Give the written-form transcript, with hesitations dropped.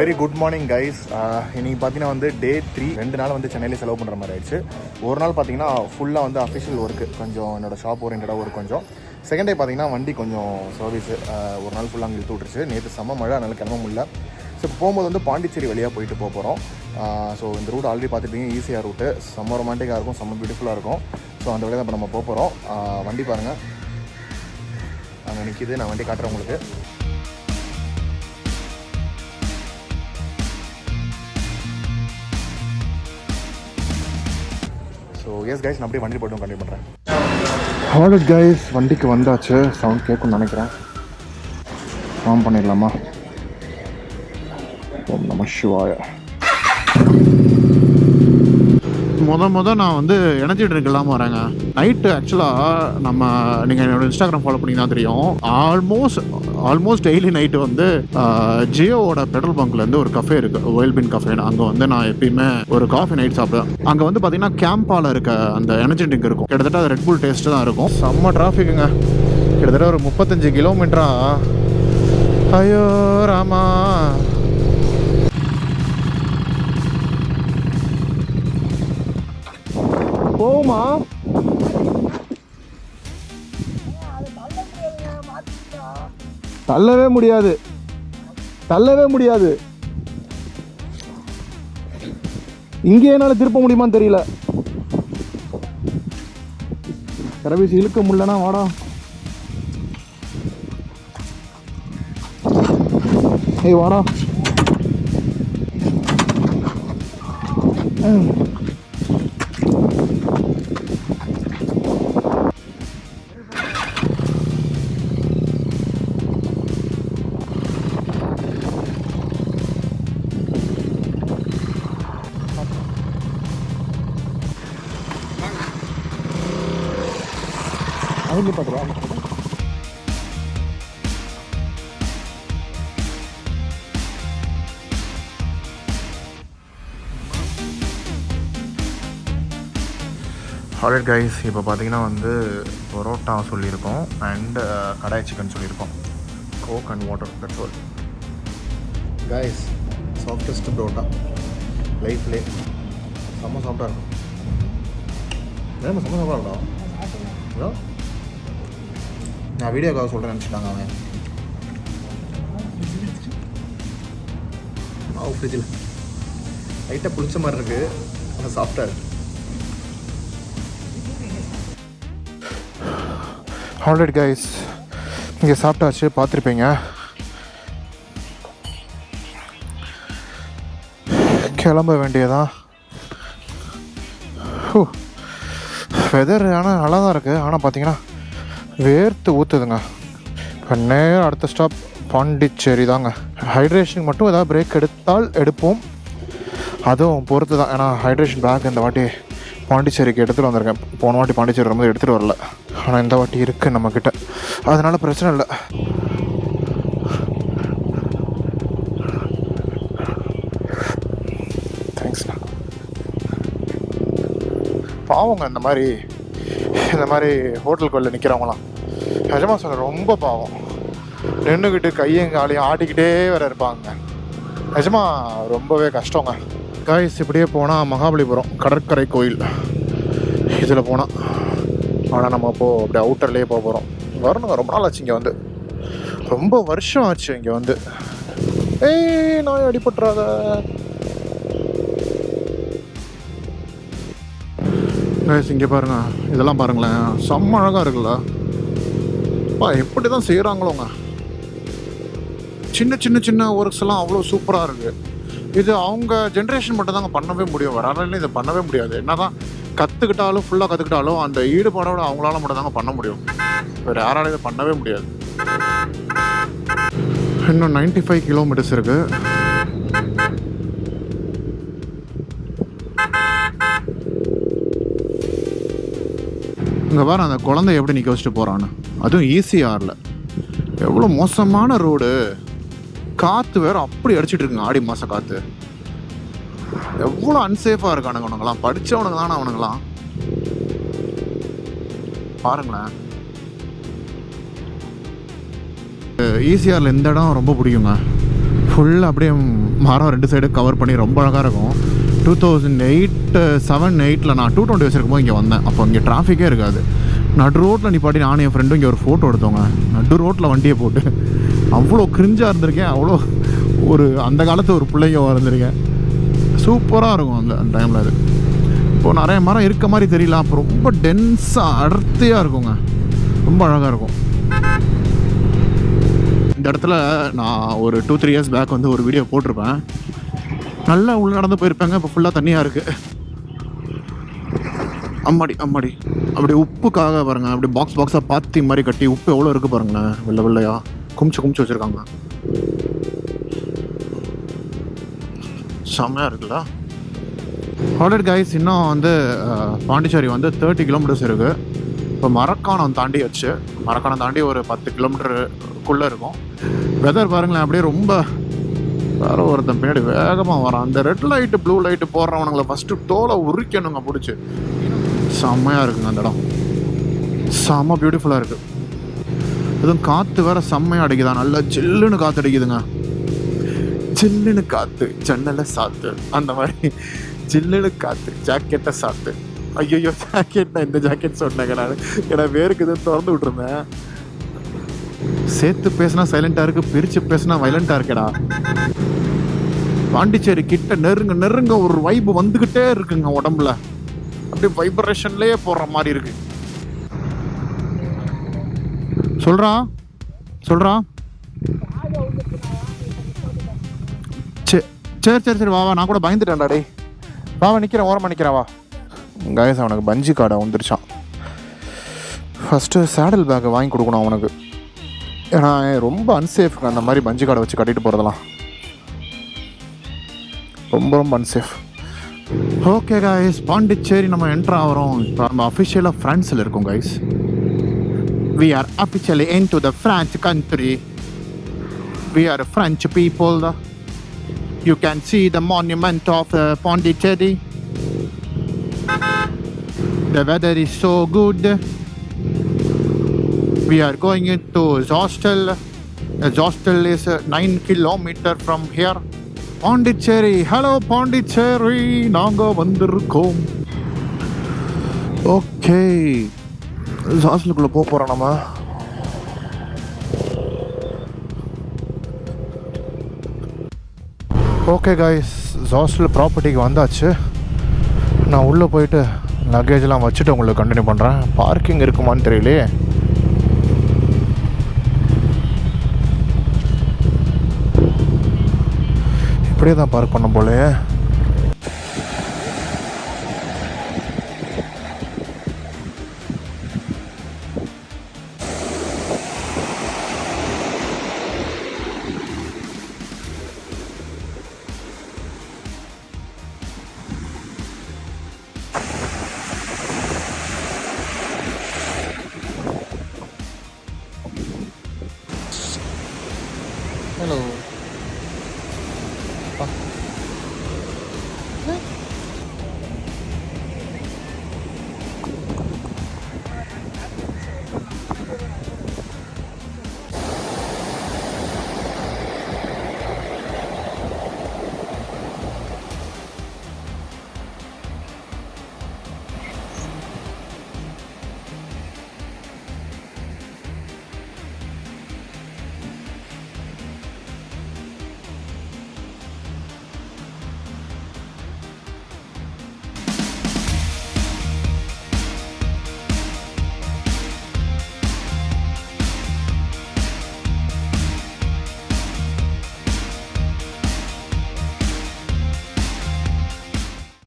Very good morning guys. இன்னைக்கு பார்த்தீங்கன்னா வந்து டே 3. 2 நாள் வந்து சென்னையில் செலவு பண்ணுற மாதிரி ஆயிடுச்சு. ஒரு நாள் பார்த்தீங்கன்னா ஃபுல்லாக வந்து அஃபிஷியல் ஒர்க்கு, கொஞ்சம் என்னோட ஷாப் ஓரியன்டாக ஒர்க் கொஞ்சம். செகண்ட் டே பார்த்தீங்கன்னா வண்டி கொஞ்சம் சர்வீஸு ஒரு நாள் ஃபுல்லாக அங்கே இழுத்து விட்டுருச்சு. நேற்று செம்ம மழை, அதனால் கிளம்ப முடியல. ஸோ போகும்போது வந்து பாண்டிச்சேரி வழியாக போயிட்டு போகிறோம். ஸோ இந்த ரூட் ஆல்ரெடி பார்த்துட்டீங்க, ஈஸியாக ரூட்டு, செம்ம ரொமான்டிக்காக இருக்கும், செம்ம பியூட்டிஃபுல்லாக இருக்கும். ஸோ அந்த வழியாக இப்போ நம்ம போகிறோம். வண்டி பாருங்கள் அங்கே நிற்கிது, நான் வண்டி காட்டுறேன் உங்களுக்கு. ஸோ எஸ் கைஸ், நான் அப்படியே வண்டி போய்ட்டு கண்டினியூ பண்ணுறேன். ஆல்ரைட் கைஸ், வண்டிக்கு வந்தாச்சு. சவுண்ட் கேட்கும்னு நினைக்கிறேன். ஆன் பண்ணிடலாமா? ஓம் நம சிவாய. நான் வந்து எனர்ஜி ட்ரிங்க் இல்லாமல் வரேங்க. நைட்டு ஆக்சுவலாக நீங்கள் என்னோட இன்ஸ்டாகிராம் ஃபாலோ பண்ணிங்கன்னா தெரியும், ஆல்மோஸ்ட் டெய்லி நைட்டு வந்து ஜியோவோட பெட்ரோல் பங்க்லேருந்து ஒரு கஃபே இருக்குது, வெல்பின் கஃபேன்னு. அங்கே வந்து நான் எப்பயுமே ஒரு காஃபி நைட் சாப்பிடுவேன். அங்கே வந்து பார்த்தீங்கன்னா கேம்பால் இருக்க அந்த எனர்ஜி ட்ரிங்க் இருக்கும். கிட்டத்தட்ட அது ரெட் புல் டேஸ்ட்டு தான் இருக்கும். செம்ம டிராஃபிக்குங்க, கிட்டத்தட்ட ஒரு 35 கிலோமீட்டரா. ஐயோ ராமா. போமா தள்ளவே முடியாது. இங்கே என்னால திருப்ப முடியுமான்னு தெரியல. கரவீசி இழுக்க முடியலனா வாடா. ஏய் வாடா. அவங்க பார்த்துருவா. ஆல்ரைட் கைஸ், இப்போ பார்த்தீங்கன்னா வந்து பரோட்டா சொல்லியிருக்கோம் அண்ட் கடாய் சிக்கன் சொல்லியிருக்கோம். Coke and water, that's all guys. Softest parotta லைஃப்லே. செம்ம சாஃப்டாக இருக்கும். செம்ம சாஃப்டாக இருக்கும். நான் வீடியோக்காக சொல்கிறேன் நினச்சிட்டாங்க அவன். மாவு ஃப்ரிட்ஜில் லைட்டாக புளிச்ச மாதிரி இருக்குது, ஆனால் சாஃப்டாக இருக்குது. ஆல்ரைட் கைஸ், இங்கே சாப்பிட்டாச்சு, பார்த்துருப்பீங்க. கிளம்ப வேண்டியதான். வெதர் ஆனால் நல்லா தான் இருக்குது, ஆனால் பார்த்தீங்கன்னா வேர்த்து ஊற்றுதுங்க. இப்போ நேரம் அடுத்த ஸ்டாப் பாண்டிச்சேரி தாங்க. ஹைட்ரேஷனுக்கு மட்டும் ஏதாவது பிரேக் எடுத்தால் எடுப்போம், அதுவும் பொறுத்து தான். ஏன்னா ஹைட்ரேஷன் பேக் இந்த வாட்டி பாண்டிச்சேரிக்கு எடுத்துகிட்டு வந்திருக்கேன். போன வாட்டி பாண்டிச்சேரி வரும்போது எடுத்துகிட்டு வரல, ஆனால் இந்த வாட்டி இருக்குது நம்மக்கிட்ட, அதனால் பிரச்சனை இல்லை. தேங்க்ஸ்ண்ணா. பாவங்க இந்த மாதிரி ஹோட்டலுக்குள்ளே நிற்கிறவங்களாம், நிஜமாக சொல்ல ரொம்ப பாவம். நின்றுக்கிட்டு கையங்காலையும் ஆட்டிக்கிட்டே வேறு இருப்பாங்க. நிஜமாக ரொம்பவே கஷ்டங்க கைஸ். இப்படியே போனால் மகாபலிபுரம் கடற்கரை கோயில் இதில் போனால். ஆனால் நம்ம இப்போது அப்படி அவுட்டர்லேயே போக போகிறோம். வரணுங்க, ரொம்ப நாள் ஆச்சு இங்கே வந்து, ரொம்ப வருஷம் ஆச்சு இங்கே வந்து. ஏய் நாய் அடிபட்டுறாத. கைஸ் இங்கே பாருங்கள், இதெல்லாம் பாருங்களேன், செம்ம அழகாக இருக்குல்ல. எப்படி தான் செய்கிறாங்களோங்க. சின்ன ஒர்க்ஸ் எல்லாம் அவ்வளோ சூப்பராக இருக்குது. இது அவங்க ஜென்ரேஷன் மட்டும் தாங்க பண்ணவே முடியும், வராலும் இதை பண்ணவே முடியாது. என்ன தான் ஃபுல்லாக கற்றுக்கிட்டாலும் அந்த ஈடுபாடோட அவங்களால மட்டும் தாங்க பண்ண முடியும். வேறு யாராலும் இதை பண்ணவே முடியாது. இன்னும் 95 கிலோமீட்டர்ஸ் இருக்குது. இங்கே பாரு, அந்த குழந்தை எப்படி நிற்க வச்சுட்டு போகிறான்னு, அதுவும் ஈஸியாரில். எவ்வளோ மோசமான ரோடு, காற்று வேறு அப்படி அடிச்சிட்டு இருக்குங்க, ஆடி மாதம் காற்று. எவ்வளோ அன்சேஃபாக இருக்கானுங்க அவனுங்களாம், படித்தவனுங்க தானே அவனுங்களாம். பாருங்களேன். ஈசிஆரில் இந்த இடம் ரொம்ப பிடிக்குங்க. ஃபுல்லாக அப்படியே மரம் 2 சைடு கவர் பண்ணி ரொம்ப அழகாக இருக்கும். 2008 நான் 220 வச்சுருக்கும் போது இங்கே வந்தேன். அப்போ இங்கே டிராஃபிக்கே இருக்காது. நடு ரோட்டில் நிப்பாட்டி நானும் என் ஃப்ரெண்டும் இங்கே ஒரு ஃபோட்டோ எடுத்தோங்க. நடு ரோட்டில் வண்டியை போட்டு அவ்வளோ கிரிஞ்சாக இருந்திருக்கேன். அவ்வளோ ஒரு அந்த காலத்து ஒரு பிள்ளைங்க இருந்திருக்கேன். சூப்பராக இருக்கும் அந்த டைமில். அது இப்போது நிறைய மரம் இருக்க மாதிரி தெரியல. அப்போ ரொம்ப டென்ஸாக அடர்த்தியாக இருக்குங்க. ரொம்ப அழகாக இருக்கும். இந்த இடத்துல நான் ஒரு 2-3 இயர்ஸ் பேக் வந்து ஒரு வீடியோ போட்டிருப்பேன். நல்லா உள்ள நடந்து போயிருப்பாங்க. இப்போ ஃபுல்லாக தண்ணியாக இருக்குது. அம்மாடி அப்படி உப்புக்காக பாருங்கள். அப்படி பாக்ஸாக பாத்தி மாதிரி கட்டி உப்பு எவ்வளோ இருக்குது பாருங்களேன். வெள்ளையா குமிச்சு வச்சுருக்காங்க. செம்மையாக இருக்குல்ல. ஆல்ரெடி கைஸ், இன்னும் வந்து பாண்டிச்சேரி வந்து 30 கிலோமீட்டர்ஸ் இருக்குது. இப்போ மரக்காணம் தாண்டி ஒரு 10 கிலோமீட்டருக்குள்ளே இருக்கும். வெதர் பாருங்களேன், அப்படியே ரொம்ப வேறு ஒருத்தன் பின்னாடி வேகமாக வரான். அந்த ரெட் லைட்டு ப்ளூ லைட்டு போடுறவனுங்களை ஃபஸ்ட்டு தோலை உரிக்கணுங்க பிடிச்சி. செம்மையாக இருக்குங்க அந்த இடம். செம்ம பியூட்டிஃபுல்லாக இருக்குது. எதுவும் காற்று வேறு செம்மையாக அடிக்குதா. நல்லா ஜில்லுன்னு காற்று அடிக்குதுங்க. ஜில்லுன்னு காற்று ஜன்னலை சாத்து, அந்த மாதிரி ஜில்லுன்னு காற்று ஜாக்கெட்டை சாத்து. ஐயோ ஜாக்கெட், நான் இந்த ஜாக்கெட் சொன்னேங்க. நான் ஏன்னா வேருக்கு இதை திறந்து விட்டுருந்தேன். சேர்த்து பேசினா சைலண்டாக இருக்குது, பிரித்து பேசினா வைலண்ட்டாக இருக்கேடா. பாண்டிச்சேரி கிட்ட நெருங்க ஒரு வைப்பு வந்துக்கிட்டே இருக்குங்க உடம்புல. அப்படியே வைப்ரேஷன்லேயே போடுற மாதிரி இருக்கு. சொல்கிறான் சரி வா நான் கூட பயந்துட்டேன்டா. டே வா நிற்கிறேன், ஓரமாக நிற்கிறேன் வா. கைஸ், அவனுக்கு பஞ்சி காடை வந்துருச்சான். ஃபஸ்ட்டு சேடல் பேக்கை வாங்கி கொடுக்கணும் அவனுக்கு. ஏன்னா ரொம்ப அன்சேஃப்ங்க அந்த மாதிரி பஞ்சி காடை வச்சு கட்டிட்டு போகிறதெல்லாம். ரொம்ப அன்சேஃப். ஓகே கைஸ், பாண்டிச்சேரி நம்ம என்ட்ரு ஆகிறோம். இப்போ நம்ம அஃபிஷியலாக ஃப்ரான்ஸில் இருக்கோம் guys. We are officially into the French country. We are French people. You can see the monument of Pondicherry. The weather is so good. We are going into the hostel. The hostel is 9 kilometers from here. Pondicherry. Hello Pondicherry. நாங்கள் வந்திருக்கோம். Okay, ஹாஸ்டலுக்குள்ளே போகிறோம் நம்ம. Okay guys, hostel ப்ராப்பர்ட்டிக்கு வந்தாச்சு. நான் உள்ளே போயிட்டு லக்கேஜெலாம் வச்சுட்டு உங்களுக்கு கண்டினியூ பண்ணுறேன். பார்க்கிங் இருக்குமான்னு தெரியலையே. இப்படியே தான் பார்க் பண்ண போலே. Hello.